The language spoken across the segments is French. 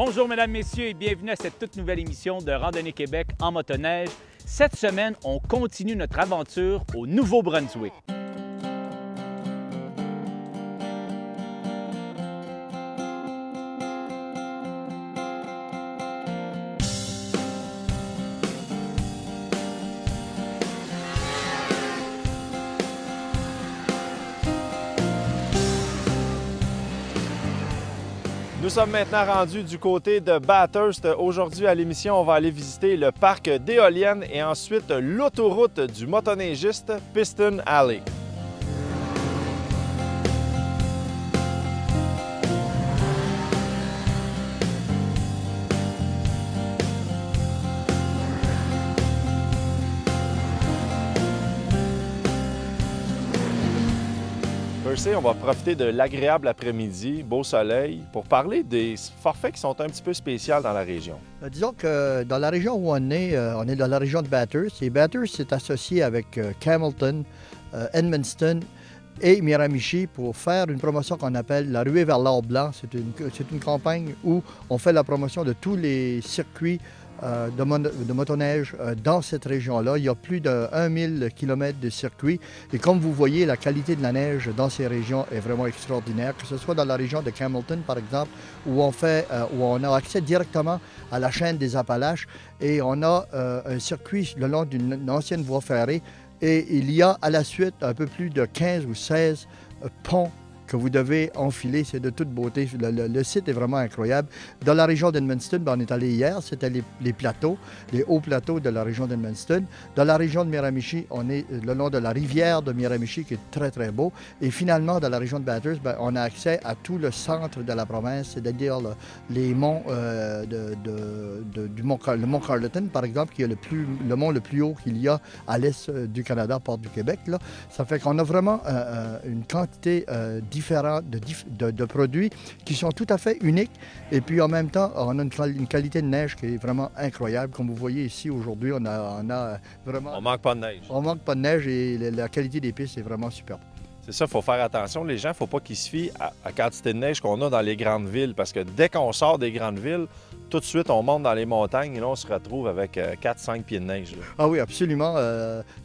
Bonjour mesdames, messieurs et bienvenue à cette toute nouvelle émission de Randonnée Québec en motoneige. Cette semaine, on continue notre aventure au Nouveau-Brunswick. Nous sommes maintenant rendus du côté de Bathurst. Aujourd'hui, à l'émission, on va aller visiter le parc d'éoliennes et ensuite l'autoroute du motoneigiste Piston Alley. Percy, on va profiter de l'agréable après-midi, beau soleil, pour parler des forfaits qui sont un petit peu spéciaux dans la région. Disons que dans la région où on est dans la région de Bathurst. Et Bathurst est associé avec Camelton, Edmundston et Miramichi pour faire une promotion qu'on appelle la ruée vers l'or blanc. C'est une campagne où on fait la promotion de tous les circuits de motoneige dans cette région-là. Il y a plus de 1000 km de circuits. Et comme vous voyez, la qualité de la neige dans ces régions est vraiment extraordinaire, que ce soit dans la région de Camelton, par exemple, où on a accès directement à la chaîne des Appalaches et on a un circuit le long d'une ancienne voie ferrée. Et il y a à la suite un peu plus de 15 ou 16 ponts que vous devez enfiler, c'est de toute beauté. Le site est vraiment incroyable. Dans la région d'Edmundston, on est allé hier, c'était les plateaux, les hauts plateaux de la région d'Edmundston. Dans la région de Miramichi, on est le long de la rivière de Miramichi, qui est très, très beau. Et finalement, dans la région de Bathurst, on a accès à tout le centre de la province, c'est-à-dire les monts le mont Carleton, par exemple, qui est le mont le plus haut qu'il y a à l'est du Canada, porte du Québec. Là. Ça fait qu'on a vraiment une quantité différents de produits qui sont tout à fait uniques. Et puis en même temps, on a une qualité de neige qui est vraiment incroyable. Comme vous voyez ici aujourd'hui, on a vraiment... On manque pas de neige. On manque pas de neige et la qualité des pistes est vraiment superbe. C'est ça, il faut faire attention. Les gens, il ne faut pas qu'ils se fient à la quantité de neige qu'on a dans les grandes villes parce que dès qu'on sort des grandes villes, tout de suite, on monte dans les montagnes et là, on se retrouve avec 4-5 pieds de neige. Là. Ah oui, absolument.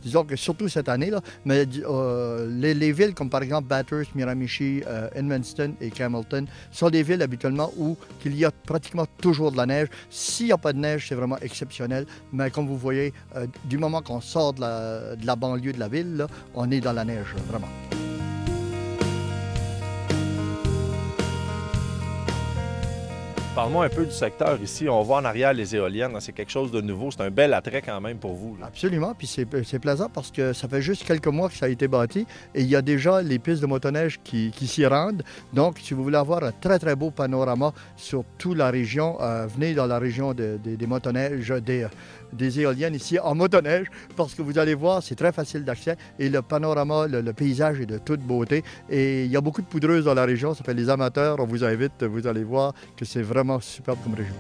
Disons que surtout cette année, là, mais les villes comme par exemple Bathurst, Miramichi, Edmundston et Camelton sont des villes habituellement où il y a pratiquement toujours de la neige. S'il n'y a pas de neige, c'est vraiment exceptionnel. Mais comme vous voyez, du moment qu'on sort de la banlieue de la ville, là, on est dans la neige, vraiment. Parle-moi un peu du secteur ici. On voit en arrière les éoliennes. C'est quelque chose de nouveau. C'est un bel attrait quand même pour vous. Là. Absolument. Puis c'est plaisant parce que ça fait juste quelques mois que ça a été bâti et il y a déjà les pistes de motoneige qui s'y rendent. Donc, si vous voulez avoir un très, très beau panorama sur toute la région, venez dans la région des motoneiges, des éoliennes ici en motoneige parce que vous allez voir, c'est très facile d'accès et le panorama, le paysage est de toute beauté. Et il y a beaucoup de poudreuses dans la région. Ça fait les amateurs. On vous invite. Vous allez voir que c'est vraiment superbe comme région.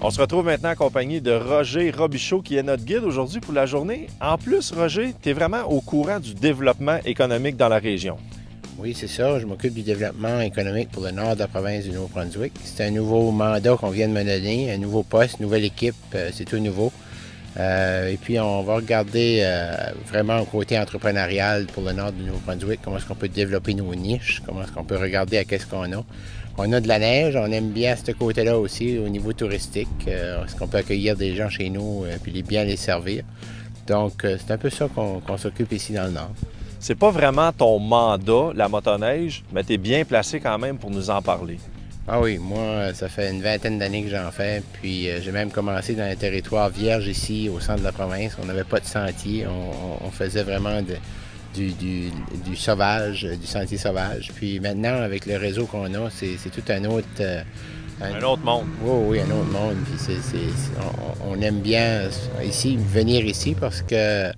On se retrouve maintenant accompagné de Roger Robichaud qui est notre guide aujourd'hui pour la journée. En plus, Roger, tu es vraiment au courant du développement économique dans la région. Oui, c'est ça. Je m'occupe du développement économique pour le nord de la province du Nouveau-Brunswick. C'est un nouveau mandat qu'on vient de me donner, un nouveau poste, une nouvelle équipe, c'est tout nouveau. Et puis, on va regarder vraiment au côté entrepreneurial pour le nord du Nouveau-Brunswick, comment est-ce qu'on peut développer nos niches, comment est-ce qu'on peut regarder à qu'est-ce qu'on a. On a de la neige, on aime bien ce côté-là aussi au niveau touristique. Est-ce qu'on peut accueillir des gens chez nous puis bien les servir? Donc, c'est un peu ça qu'on s'occupe ici dans le Nord. C'est pas vraiment ton mandat, la motoneige, mais tu es bien placé quand même pour nous en parler. Ah oui, moi, ça fait une vingtaine d'années que j'en fais. Puis j'ai même commencé dans un territoire vierge ici, au centre de la province. On n'avait pas de sentier. On faisait vraiment du sauvage, du sentier sauvage. Puis maintenant, avec le réseau qu'on a, c'est tout un autre... un autre monde. Oui, un autre monde. Puis on aime bien ici, venir ici parce que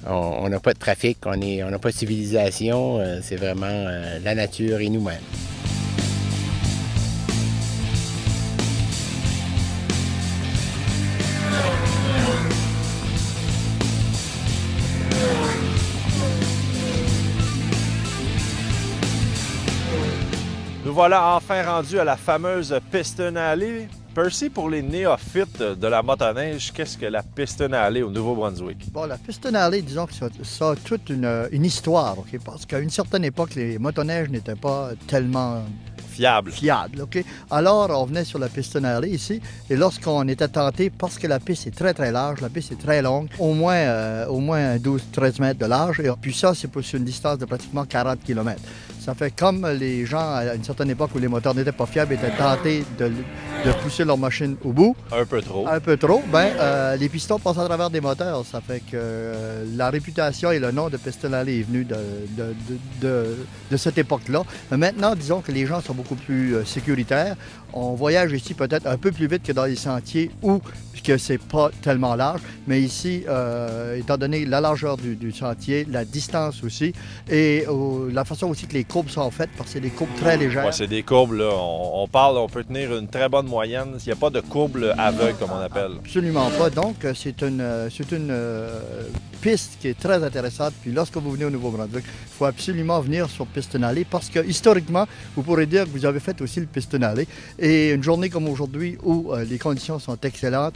On n'a pas de trafic, on n'a pas de civilisation, c'est vraiment la nature et nous-mêmes. Nous voilà enfin rendus à la fameuse Piston Alley. Percy, pour les néophytes de la motoneige, qu'est-ce que la Piston Alley au Nouveau-Brunswick? Bon, la Piston Alley, disons que ça a toute une histoire, OK? Parce qu'à une certaine époque, les motoneiges n'étaient pas tellement Fiable. OK? Alors, on venait sur la Piston Alley ici, et lorsqu'on était tenté, parce que la piste est très, très large, la piste est très longue, au moins 12-13 mètres de large, et puis ça, c'est sur une distance de pratiquement 40 km. Ça fait comme les gens, à une certaine époque où les moteurs n'étaient pas fiables, étaient tentés de pousser leur machine au bout. Un peu trop. Un peu trop. Les pistons passent à travers des moteurs. Ça fait que la réputation et le nom de Piston Alley est venu de cette époque-là. Mais maintenant, disons que les gens sont beaucoup plus sécuritaires. On voyage ici peut-être un peu plus vite que dans les sentiers où que c'est pas tellement large. Mais ici, étant donné la largeur du sentier, la distance aussi, et la façon aussi que les courbes sont faites, parce que c'est des courbes très légères. Ouais, c'est des courbes, là. On peut tenir une très bonne moyenne. Il n'y a pas de courbe aveugle, comme on appelle. Absolument pas. Donc, c'est une piste qui est très intéressante. Puis lorsque vous venez au Nouveau-Brunswick, il faut absolument venir sur Piston Alley parce que, historiquement, vous pourrez dire que vous avez fait aussi le Piston Alley. Et une journée comme aujourd'hui, où les conditions sont excellentes,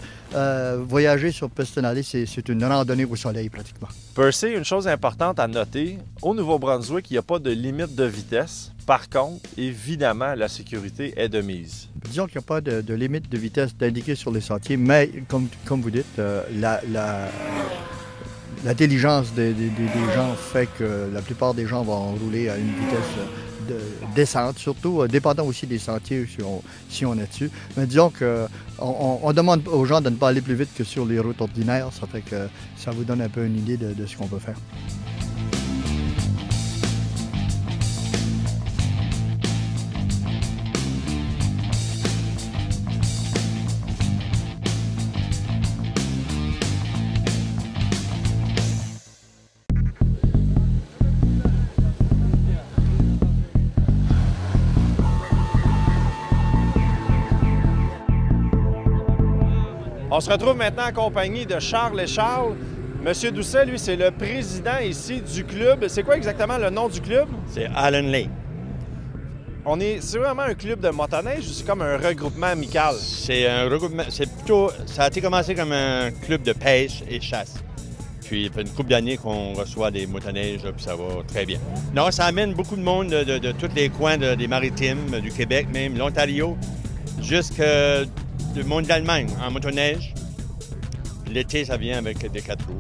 voyager sur Piston Alley, c'est une randonnée au soleil, pratiquement. Percy, une chose importante à noter, au Nouveau-Brunswick, il n'y a pas de limite de vitesse. Par contre, évidemment, la sécurité est de mise. Disons qu'il n'y a pas de limite de vitesse d'indiquer sur les sentiers, mais comme vous dites, l'intelligence des gens fait que la plupart des gens vont rouler à une vitesse descente, surtout dépendant aussi des sentiers si on est dessus. Mais disons qu'on demande aux gens de ne pas aller plus vite que sur les routes ordinaires, ça fait que ça vous donne un peu une idée de ce qu'on peut faire. On se retrouve maintenant en compagnie de Charles et Charles. Monsieur Doucet, lui, c'est le président ici du club. C'est quoi exactement le nom du club? C'est Allen Lake. C'est vraiment un club de motoneige ou c'est comme un regroupement amical? C'est un regroupement, ça a été commencé comme un club de pêche et chasse. Puis, il fait une couple d'années qu'on reçoit des motoneiges, puis ça va très bien. Non, ça amène beaucoup de monde de tous les coins des maritimes, du Québec même, l'Ontario, jusqu'au monde d'Allemagne en motoneige. L'été, ça vient avec des 4 roues.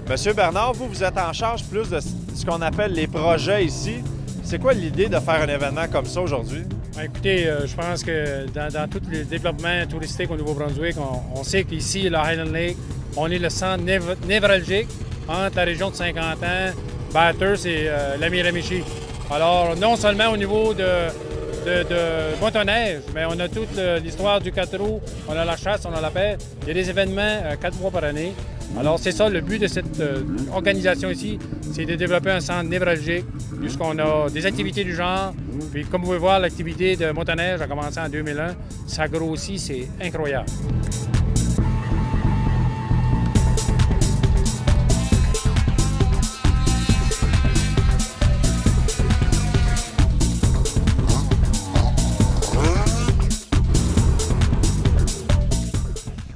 Monsieur Bernard, vous êtes en charge plus de ce qu'on appelle les projets ici. C'est quoi l'idée de faire un événement comme ça aujourd'hui? Écoutez, je pense que dans tout le développement touristique au Nouveau-Brunswick, on sait qu'ici, le Highland Lake, on est le centre névralgique entre la région de Saint-Quentin, Bathurst et la Miramichi. Alors, non seulement au niveau de motoneige, mais on a toute l'histoire du 4 roues, on a la chasse, on a la pêche. Il y a des événements 4 fois par année. Alors, c'est ça le but de cette organisation ici, c'est de développer un centre névralgique, puisqu'on a des activités du genre. Puis, comme vous pouvez voir, l'activité de motoneige a commencé en 2001. Ça grossit, c'est incroyable.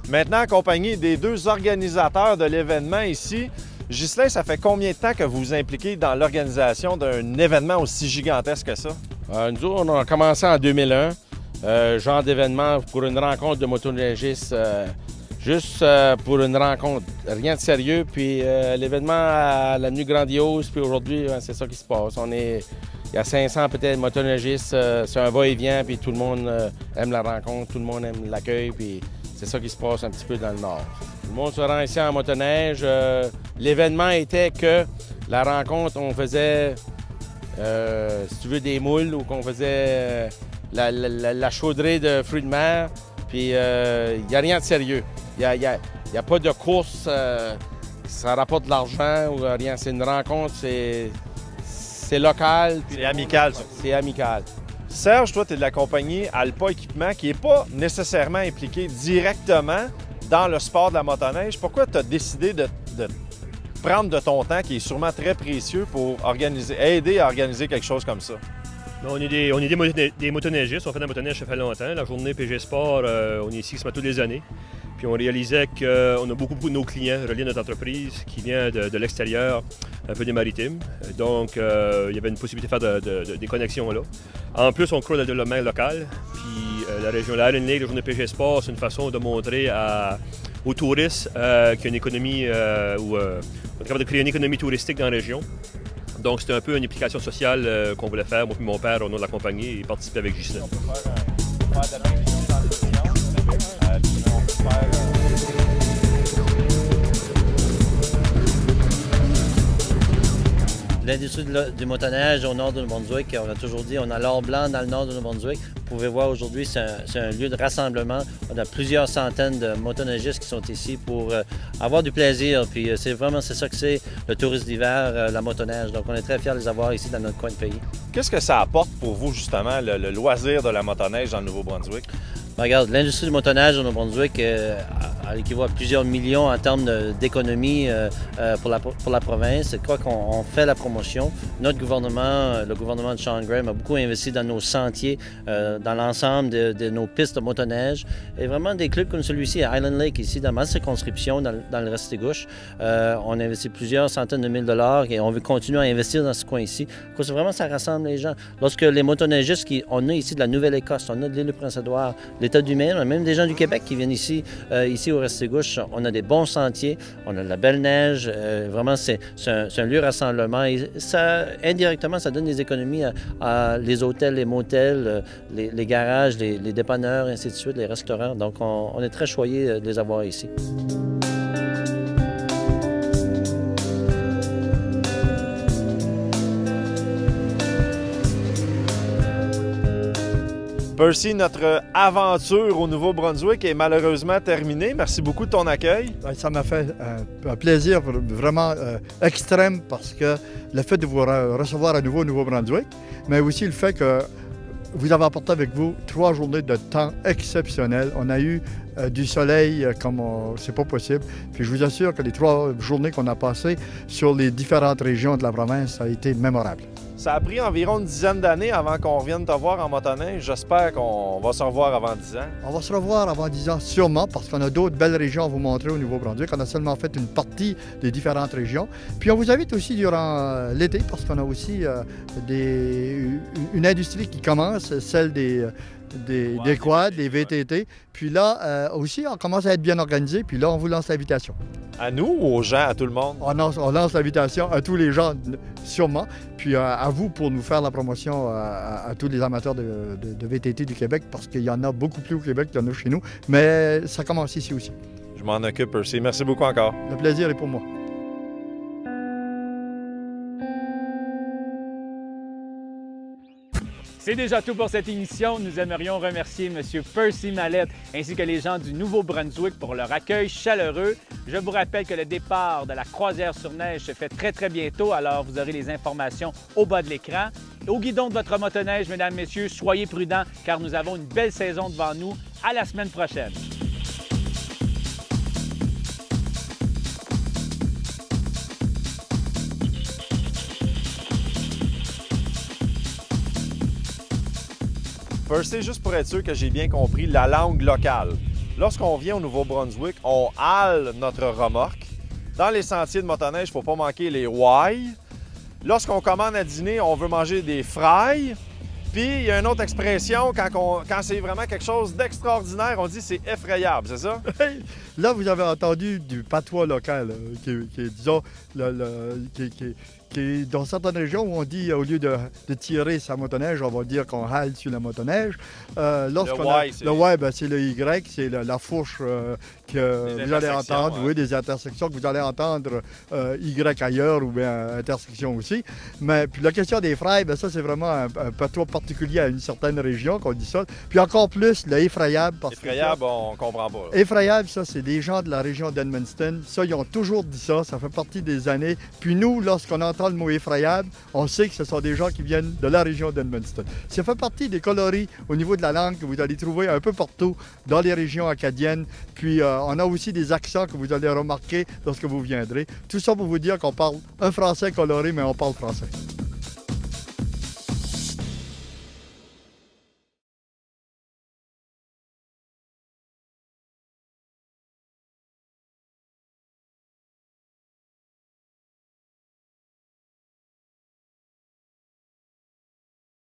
Maintenant, accompagné des deux organisateurs de l'événement ici, Ghislain, ça fait combien de temps que vous vous impliquez dans l'organisation d'un événement aussi gigantesque que ça? Nous autres, on a commencé en 2001, genre d'événement pour une rencontre de motoneigistes, juste pour une rencontre, rien de sérieux. Puis l'événement a l'avenue grandiose, puis aujourd'hui, c'est ça qui se passe. Il y a 500 peut-être motoneigistes, c'est un va-et-vient, puis tout le monde aime la rencontre, tout le monde aime l'accueil, puis c'est ça qui se passe un petit peu dans le nord. Tout le monde se rend ici en motoneige. L'événement était que la rencontre, on faisait, si tu veux, des moules ou qu'on faisait la chaudrée de fruits de mer. Puis il n'y a rien de sérieux. Il n'y a pas de course. ça rapporte de l'argent ou rien. C'est une rencontre, c'est local. C'est amical, ça. C'est amical. Serge, toi, tu es de la compagnie Alpa Équipement qui n'est pas nécessairement impliquée directement dans le sport de la motoneige. Pourquoi tu as décidé de prendre de ton temps, qui est sûrement très précieux, pour aider à organiser quelque chose comme ça? On est des motoneigistes, on fait de la motoneige, ça fait longtemps. La journée PG Sport, on est ici toutes les années. Puis on réalisait qu'on a beaucoup de nos clients reliés à notre entreprise qui viennent de l'extérieur, un peu des maritimes. Donc, il y avait une possibilité de faire des connexions là. En plus, on croit le développement local. Puis la région, la Island Lake, la journée PG Sport, c'est une façon de montrer aux touristes qu'il y a une économie où on est capable de créer une économie touristique dans la région. Donc, c'était un peu une implication sociale qu'on voulait faire, moi et mon père, au nom de la compagnie, et participer avec Ghislain. L'industrie du motoneige au nord du Nouveau-Brunswick, on a toujours dit, on a l'or blanc dans le nord du Nouveau-Brunswick. Vous pouvez voir aujourd'hui, c'est un lieu de rassemblement. On a plusieurs centaines de motoneigistes qui sont ici pour avoir du plaisir. Puis c'est ça que c'est, le tourisme d'hiver, la motoneige. Donc on est très fiers de les avoir ici dans notre coin de pays. Qu'est-ce que ça apporte pour vous, justement, le loisir de la motoneige dans le Nouveau-Brunswick? Ben, regarde, l'industrie du motoneige au Nouveau-Brunswick elle équivaut à plusieurs millions en termes d'économie pour la province. C'est quoi qu'on fait la promotion. Notre gouvernement, le gouvernement de Sean Graham, a beaucoup investi dans nos sentiers, dans l'ensemble de nos pistes de motoneige. Et vraiment des clubs comme celui-ci à Island Lake, ici, dans ma circonscription, dans le Restigouche. On a investi plusieurs centaines de mille dollars et on veut continuer à investir dans ce coin-ci. Parce que vraiment, ça rassemble les gens. Lorsque les motoneigistes, on a ici de la Nouvelle-Écosse, on a de l'île Prince-Édouard, l'État du Maine, on a même des gens du Québec qui viennent ici au Restigouche. On a des bons sentiers, on a de la belle neige. Vraiment, c'est un lieu de rassemblement. Et ça, indirectement, ça donne des économies à les hôtels, les motels, les garages, les dépanneurs, ainsi de suite, les restaurants. Donc, on est très choyés de les avoir ici. Percy, notre aventure au Nouveau-Brunswick est malheureusement terminée. Merci beaucoup de ton accueil. Ça m'a fait un plaisir vraiment extrême parce que le fait de vous recevoir à nouveau au Nouveau-Brunswick, mais aussi le fait que vous avez apporté avec vous 3 journées de temps exceptionnelles. On a eu du soleil comme c'est pas possible. Puis je vous assure que les 3 journées qu'on a passées sur les différentes régions de la province, ça a été mémorable. Ça a pris environ une dizaine d'années avant qu'on revienne te voir en motoneige. J'espère qu'on va se revoir avant 10 ans. On va se revoir avant 10 ans, sûrement, parce qu'on a d'autres belles régions à vous montrer au Nouveau-Brunswick. On a seulement fait une partie des différentes régions. Puis on vous invite aussi durant l'été, parce qu'on a aussi une industrie qui commence, celle des quads, des VTT. Puis là, aussi, on commence à être bien organisé. Puis là, on vous lance l'invitation. À nous ou aux gens, à tout le monde? On lance l'invitation à tous les gens, sûrement. Puis à vous pour nous faire la promotion à tous les amateurs de VTT du Québec, parce qu'il y en a beaucoup plus au Québec qu'il y en a chez nous. Mais ça commence ici aussi. Je m'en occupe, Percy. Merci beaucoup encore. Le plaisir est pour moi. C'est déjà tout pour cette émission. Nous aimerions remercier M. Percy Mallette ainsi que les gens du Nouveau-Brunswick pour leur accueil chaleureux. Je vous rappelle que le départ de la croisière sur neige se fait très bientôt, alors vous aurez les informations au bas de l'écran. Au guidon de votre motoneige, mesdames, messieurs, soyez prudents car nous avons une belle saison devant nous. À la semaine prochaine. Percy, juste pour être sûr que j'ai bien compris, la langue locale. Lorsqu'on vient au Nouveau-Brunswick, on hale notre remorque. Dans les sentiers de motoneige, il ne faut pas manquer les why. Lorsqu'on commande à dîner, on veut manger des fries. Puis, il y a une autre expression, quand c'est vraiment quelque chose d'extraordinaire, on dit c'est effrayable, c'est ça? Là, vous avez entendu du patois local, qui dans certaines régions où on dit, au lieu de tirer sa motoneige, on va dire qu'on hale sur la motoneige. Le Y, c'est le Y, c'est la fourche que vous allez entendre, oui, des intersections que vous allez entendre Y ailleurs ou bien intersection aussi. Mais puis la question des fraies, ça c'est vraiment un patois particulier à une certaine région qu'on dit ça. Puis encore plus le effrayable. Effrayable, on comprend pas. Effrayable, ça c'est des gens de la région d'Edmundston. Ça, ils ont toujours dit ça, ça fait partie des années. Puis nous, lorsqu'on entend le mot effrayable, on sait que ce sont des gens qui viennent de la région d'Edmundston. Ça fait partie des coloris au niveau de la langue que vous allez trouver un peu partout dans les régions acadiennes. Puis on a aussi des accents que vous allez remarquer lorsque vous viendrez. Tout ça pour vous dire qu'on parle un français coloré, mais on parle français.